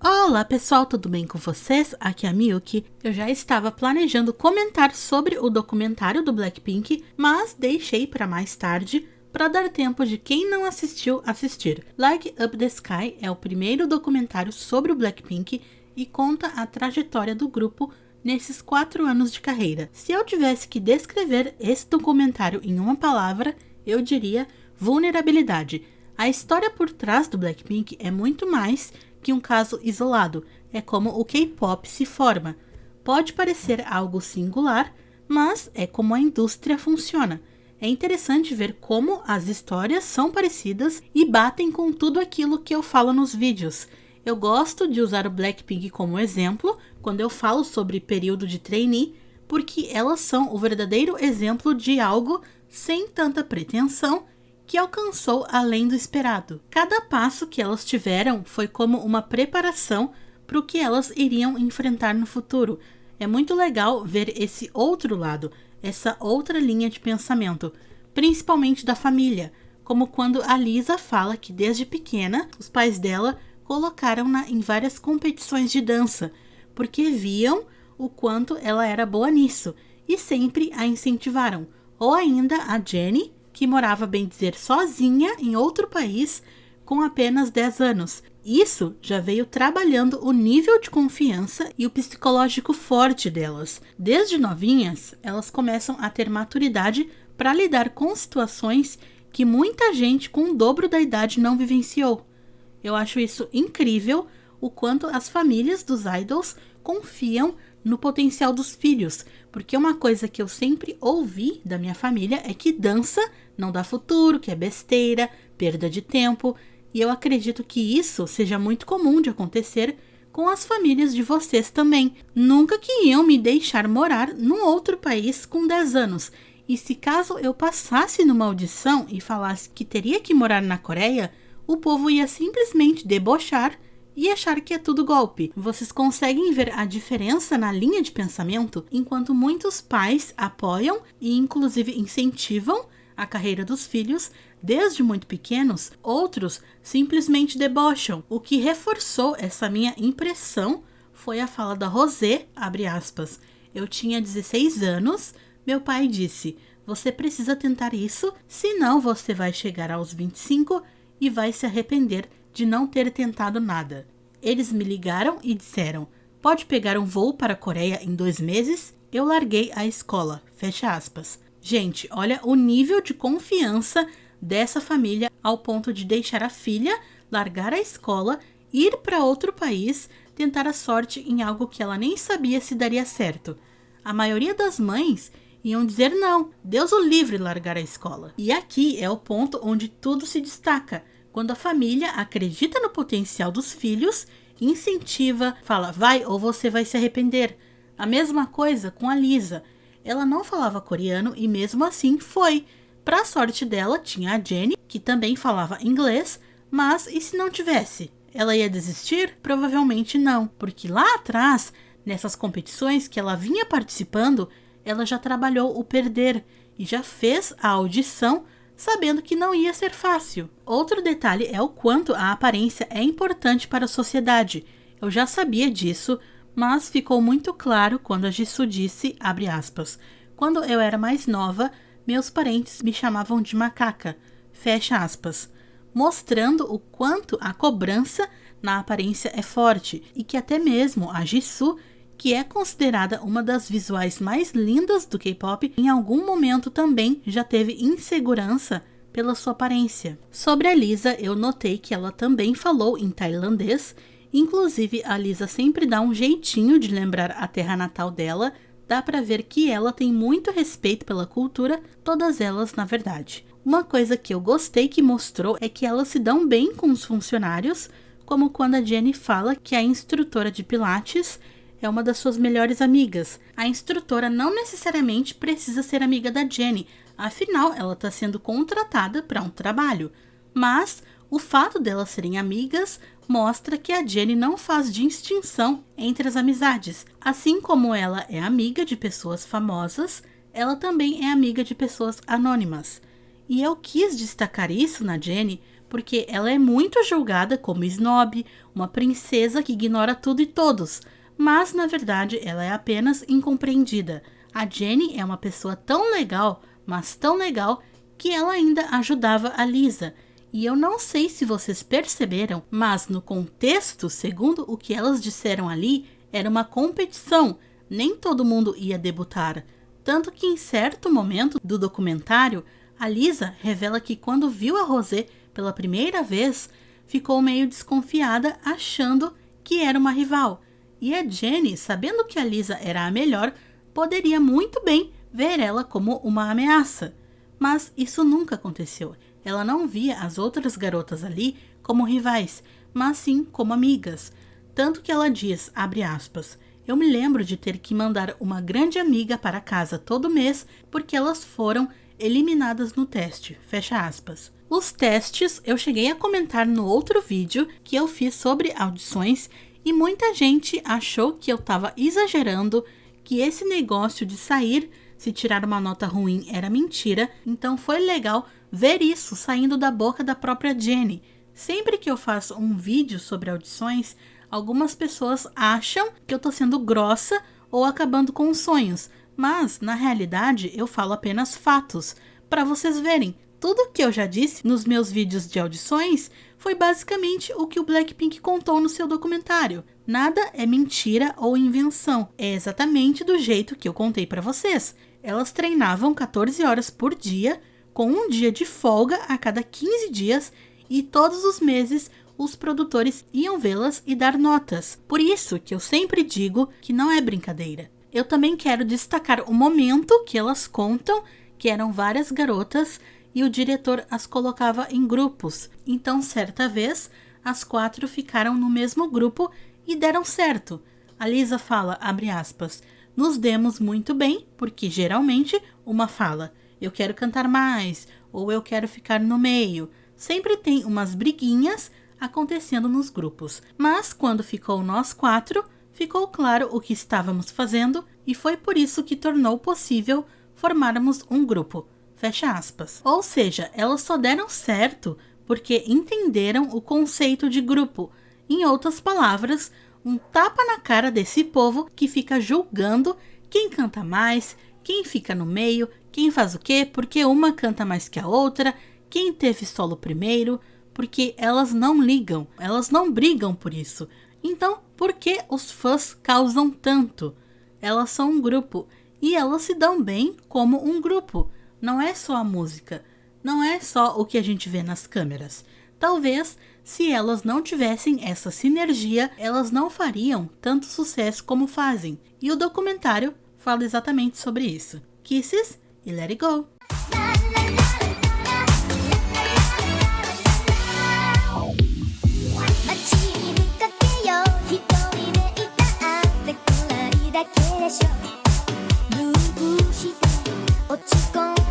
Olá pessoal, tudo bem com vocês? Aqui é a Miyuki. Eu já estava planejando comentar sobre o documentário do Blackpink, mas deixei para mais tarde para dar tempo de quem não assistiu assistir. Like Up the Sky é o primeiro documentário sobre o Blackpink e conta a trajetória do grupo nesses 4 anos de carreira. Se eu tivesse que descrever esse documentário em uma palavra, eu diria vulnerabilidade. A história por trás do Blackpink é muito mais que um caso isolado, é como o K-pop se forma. Pode parecer algo singular, mas é como a indústria funciona. É interessante ver como as histórias são parecidas e batem com tudo aquilo que eu falo nos vídeos. Eu gosto de usar o Blackpink como exemplo quando eu falo sobre período de trainee, porque elas são o verdadeiro exemplo de algo sem tanta pretensão que alcançou além do esperado. Cada passo que elas tiveram foi como uma preparação para o que elas iriam enfrentar no futuro. É muito legal ver esse outro lado, essa outra linha de pensamento, principalmente da família, como quando a Lisa fala que desde pequena os pais dela colocaram-na em várias competições de dança, porque viam o quanto ela era boa nisso e sempre a incentivaram. Ou ainda a Jennie, que morava, bem dizer, sozinha em outro país com apenas 10 anos. Isso já veio trabalhando o nível de confiança e o psicológico forte delas. Desde novinhas, elas começam a ter maturidade para lidar com situações que muita gente com o dobro da idade não vivenciou. Eu acho isso incrível, o quanto as famílias dos idols confiam no potencial dos filhos, porque uma coisa que eu sempre ouvi da minha família é que dança não dá futuro, que é besteira, perda de tempo, e eu acredito que isso seja muito comum de acontecer com as famílias de vocês também. Nunca que iam me deixar morar num outro país com 10 anos, e se caso eu passasse numa audição e falasse que teria que morar na Coreia, o povo ia simplesmente debochar e achar que é tudo golpe. Vocês conseguem ver a diferença na linha de pensamento? Enquanto muitos pais apoiam e inclusive incentivam a carreira dos filhos desde muito pequenos, outros simplesmente debocham. O que reforçou essa minha impressão foi a fala da Rosé, abre aspas. Eu tinha 16 anos, meu pai disse, você precisa tentar isso, senão você vai chegar aos 25 e vai se arrepender de não ter tentado nada. Eles me ligaram e disseram, pode pegar um voo para a Coreia em 2 meses? Eu larguei a escola, fecha aspas. Gente, olha o nível de confiança dessa família ao ponto de deixar a filha largar a escola, ir para outro país, tentar a sorte em algo que ela nem sabia se daria certo. A maioria das mães iam dizer não, Deus o livre largar a escola. E aqui é o ponto onde tudo se destaca. Quando a família acredita no potencial dos filhos, incentiva, fala, vai ou você vai se arrepender. A mesma coisa com a Lisa. Ela não falava coreano e mesmo assim foi. Para a sorte dela, tinha a Jennie, que também falava inglês, mas e se não tivesse? Ela ia desistir? Provavelmente não, porque lá atrás, nessas competições que ela vinha participando, ela já trabalhou o perder e já fez a audição sabendo que não ia ser fácil. Outro detalhe é o quanto a aparência é importante para a sociedade. Eu já sabia disso, mas ficou muito claro quando a Jisoo disse, abre aspas, quando eu era mais nova, meus parentes me chamavam de macaca, fecha aspas, mostrando o quanto a cobrança na aparência é forte e que até mesmo a Jisoo, que é considerada uma das visuais mais lindas do K-pop, em algum momento também já teve insegurança pela sua aparência. Sobre a Lisa, eu notei que ela também falou em tailandês, inclusive a Lisa sempre dá um jeitinho de lembrar a terra natal dela, dá pra ver que ela tem muito respeito pela cultura, todas elas na verdade. Uma coisa que eu gostei que mostrou é que elas se dão bem com os funcionários, como quando a Jennie fala que a instrutora de pilates é uma das suas melhores amigas. A instrutora não necessariamente precisa ser amiga da Jennie, afinal ela está sendo contratada para um trabalho. Mas o fato delas serem amigas mostra que a Jennie não faz distinção entre as amizades. Assim como ela é amiga de pessoas famosas, ela também é amiga de pessoas anônimas. E eu quis destacar isso na Jenny porque ela é muito julgada como snob, uma princesa que ignora tudo e todos, mas na verdade ela é apenas incompreendida. A Jenny é uma pessoa tão legal, mas tão legal, que ela ainda ajudava a Lisa. E eu não sei se vocês perceberam, mas no contexto, segundo o que elas disseram ali, era uma competição, nem todo mundo ia debutar. Tanto que em certo momento do documentário, a Lisa revela que quando viu a Rosé pela primeira vez, ficou meio desconfiada, achando que era uma rival. E a Jenny, sabendo que a Lisa era a melhor, poderia muito bem ver ela como uma ameaça. Mas isso nunca aconteceu. Ela não via as outras garotas ali como rivais, mas sim como amigas. Tanto que ela diz, abre aspas, eu me lembro de ter que mandar uma grande amiga para casa todo mês porque elas foram eliminadas no teste, fecha aspas. Os testes eu cheguei a comentar no outro vídeo que eu fiz sobre audições e muita gente achou que eu estava exagerando, que esse negócio de sair se tirar uma nota ruim era mentira, então foi legal ver isso saindo da boca da própria Jenny. Sempre que eu faço um vídeo sobre audições, algumas pessoas acham que eu tô sendo grossa ou acabando com os sonhos, mas na realidade eu falo apenas fatos, para vocês verem. Tudo que eu já disse nos meus vídeos de audições foi basicamente o que o Blackpink contou no seu documentário. Nada é mentira ou invenção, é exatamente do jeito que eu contei para vocês. Elas treinavam 14 horas por dia, com um dia de folga a cada 15 dias e todos os meses os produtores iam vê-las e dar notas. Por isso que eu sempre digo que não é brincadeira. Eu também quero destacar o momento que elas contam que eram várias garotas e o diretor as colocava em grupos. Então, certa vez, as 4 ficaram no mesmo grupo e deram certo. A Lisa fala, abre aspas, nos demos muito bem, porque geralmente uma fala, eu quero cantar mais, ou eu quero ficar no meio. Sempre tem umas briguinhas acontecendo nos grupos. Mas quando ficou nós 4, ficou claro o que estávamos fazendo e foi por isso que tornou possível formarmos um grupo. Fecha aspas. Ou seja, elas só deram certo porque entenderam o conceito de grupo. Em outras palavras, um tapa na cara desse povo que fica julgando quem canta mais, quem fica no meio, quem faz o quê, porque uma canta mais que a outra, quem teve solo primeiro, porque elas não ligam, elas não brigam por isso. Então, por que os fãs causam tanto? Elas são um grupo e elas se dão bem como um grupo. Não é só a música, não é só o que a gente vê nas câmeras. Talvez, se elas não tivessem essa sinergia, elas não fariam tanto sucesso como fazem. E o documentário fala exatamente sobre isso. Kisses e Let It Go! Lose して落ち込ん